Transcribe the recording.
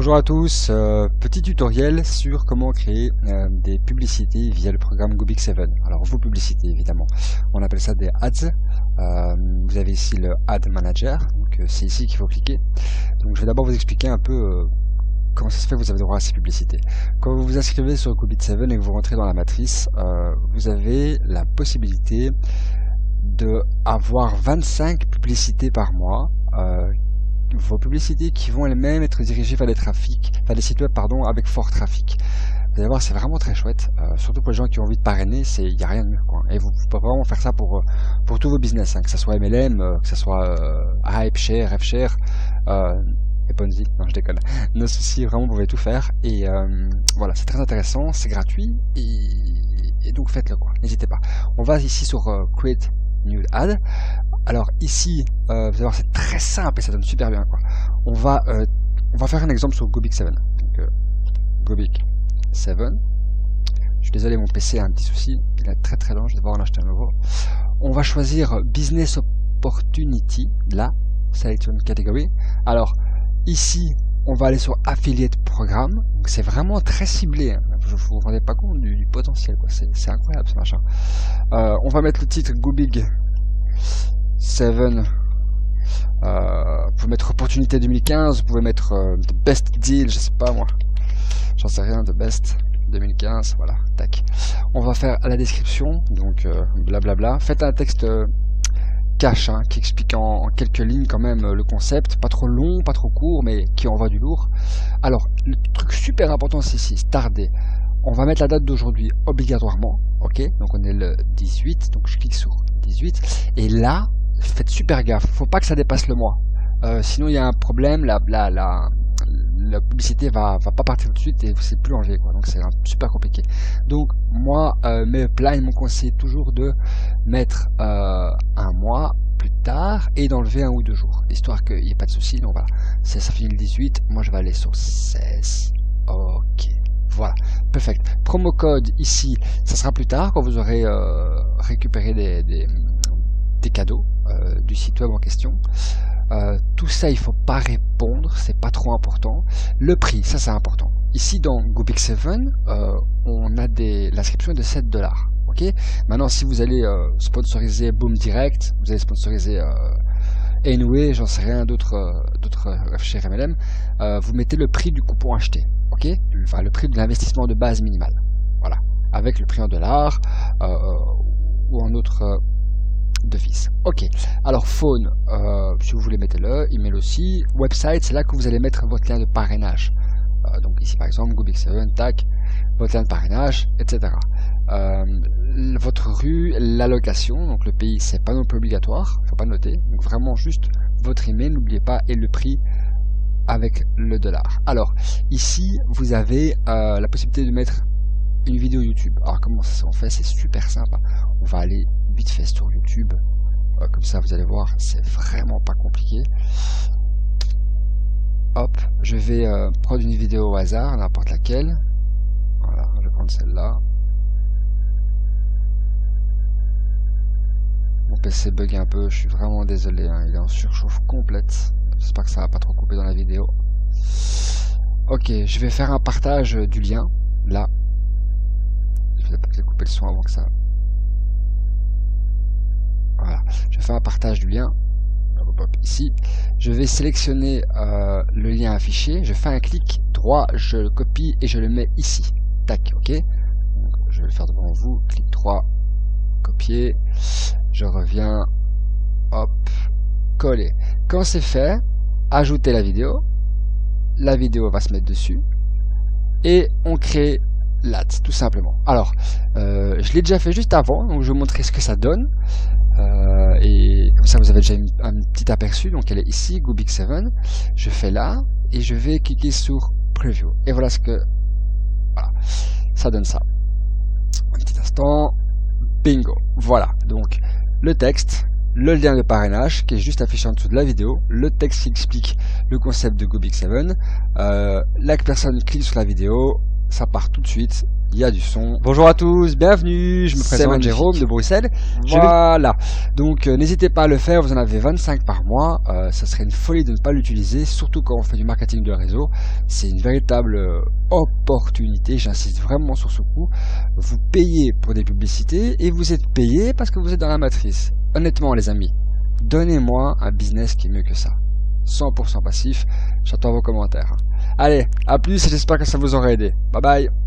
Bonjour à tous, petit tutoriel sur comment créer des publicités via le programme Gobik7. Alors vos publicités évidemment, on appelle ça des ads. Vous avez ici le Ad Manager, donc c'est ici qu'il faut cliquer. Donc je vais d'abord vous expliquer un peu comment ça se fait que vous avez droit à ces publicités. Quand vous vous inscrivez sur Gobik7 et que vous rentrez dans la matrice, vous avez la possibilité de avoir 25 publicités par mois. Vos publicités qui vont elles-mêmes être dirigées vers des des sites web avec fort trafic. Vous allez voir, c'est vraiment très chouette, surtout pour les gens qui ont envie de parrainer, il n'y a rien de mieux, quoi. Et vous pouvez vraiment faire ça pour tous vos business, que ce soit MLM, que ce soit HypeShare, FShare, et Ponzi, non je déconne, nos soucis, vraiment vous pouvez tout faire, et voilà, c'est très intéressant, c'est gratuit, et donc faites-le, quoi, n'hésitez pas. On va ici sur Create New Ad. Alors ici, vous allez voir, c'est très simple et ça donne super bien, quoi. On va faire un exemple sur Gobik7. Donc, Gobik7. Je suis désolé, mon PC a un petit souci, il est très très lent, je vais devoir en acheter un nouveau. On va choisir Business Opportunity, là, Selection Category. Alors ici, on va aller sur Affiliate Programme. Donc c'est vraiment très ciblé, hein. Je vous rendez pas compte du potentiel, quoi. C'est incroyable ce machin. On va mettre le titre Gobik7. Vous pouvez mettre opportunité 2015, vous pouvez mettre the best deal, je sais pas moi, j'en sais rien, the best 2015, voilà, tac. On va faire à la description, donc blablabla. Faites un texte cash, hein, qui explique en quelques lignes quand même le concept, pas trop long, pas trop court, mais qui envoie du lourd. Alors, le truc super important c'est ici, tarder. On va mettre la date d'aujourd'hui obligatoirement, ok, donc on est le 18, donc je clique sur 18, et là, faites super gaffe, faut pas que ça dépasse le mois, sinon il y a un problème, la publicité va pas partir tout de suite et c'est plus enlevé, quoi, donc c'est super compliqué. Donc moi, mes plans m'ont conseillé toujours de mettre un mois plus tard et d'enlever 1 ou 2 jours, histoire qu'il n'y ait pas de souci. Donc voilà, ça finit le 18, moi je vais aller sur 16, ok. Voilà, perfect. Promo code ici, ça sera plus tard quand vous aurez récupéré des cadeaux du site web en question. Tout ça, il faut pas répondre, c'est pas trop important. Le prix, ça c'est important. Ici dans Gobik7, on a l'inscription de $7. Ok. Maintenant, si vous allez sponsoriser Boom Direct, vous allez sponsoriser Anyway, j'en sais rien d'autres chez MLM, vous mettez le prix du coupon acheté. Ok, enfin, le prix de l'investissement de base minimal, voilà, avec le prix en dollars ou en autre devise. Ok, alors phone, si vous voulez mettez-le, email aussi, website, c'est là que vous allez mettre votre lien de parrainage. Donc ici par exemple Gobik7, tac, votre lien de parrainage, etc. Votre rue, la location, donc le pays c'est pas non plus obligatoire, faut pas noter, donc vraiment juste votre email, n'oubliez pas, et le prix avec le dollar. Alors ici vous avez la possibilité de mettre une vidéo YouTube. Alors comment ça se fait? C'est super simple. On va aller vite fait sur YouTube, comme ça vous allez voir, c'est vraiment pas compliqué. Hop, je vais prendre une vidéo au hasard, n'importe laquelle. Voilà, je vais prendre celle-là. Mon PC bug un peu, je suis vraiment désolé, hein, il est en surchauffe complète. J'espère que ça va pas trop couper dans la vidéo. Ok, je vais faire un partage du lien, là. Je vais peut-être couper le son avant que ça. Voilà, je vais faire un partage du lien. Ici, je vais sélectionner le lien affiché, je fais un clic droit, je le copie et je le mets ici. Tac, ok. Donc, je vais le faire devant vous, clic droit, copier, je reviens, hop, coller. Quand c'est fait, ajoutez la vidéo va se mettre dessus et on crée l'ad tout simplement. Alors je l'ai déjà fait juste avant, donc je vais vous montrer ce que ça donne, et comme ça vous avez déjà un petit aperçu. Donc elle est ici, Gobik7, je fais là et je vais cliquer sur preview et voilà ce que ça donne. Ça un petit instant, bingo, voilà, donc le texte, le lien de parrainage qui est juste affiché en dessous de la vidéo, le texte qui explique le concept de Gobik7, la personne clique sur la vidéo, ça part tout de suite, il y a du son. Bonjour à tous, bienvenue, je me présente Jérôme de Bruxelles. Voilà, donc n'hésitez pas à le faire, vous en avez 25 par mois, ça serait une folie de ne pas l'utiliser, surtout quand on fait du marketing de réseau. C'est une véritable opportunité, j'insiste vraiment sur ce coup. Vous payez pour des publicités et vous êtes payé parce que vous êtes dans la matrice. Honnêtement les amis, donnez-moi un business qui est mieux que ça. 100% passif, j'attends vos commentaires. Allez, à plus et j'espère que ça vous aura aidé. Bye bye.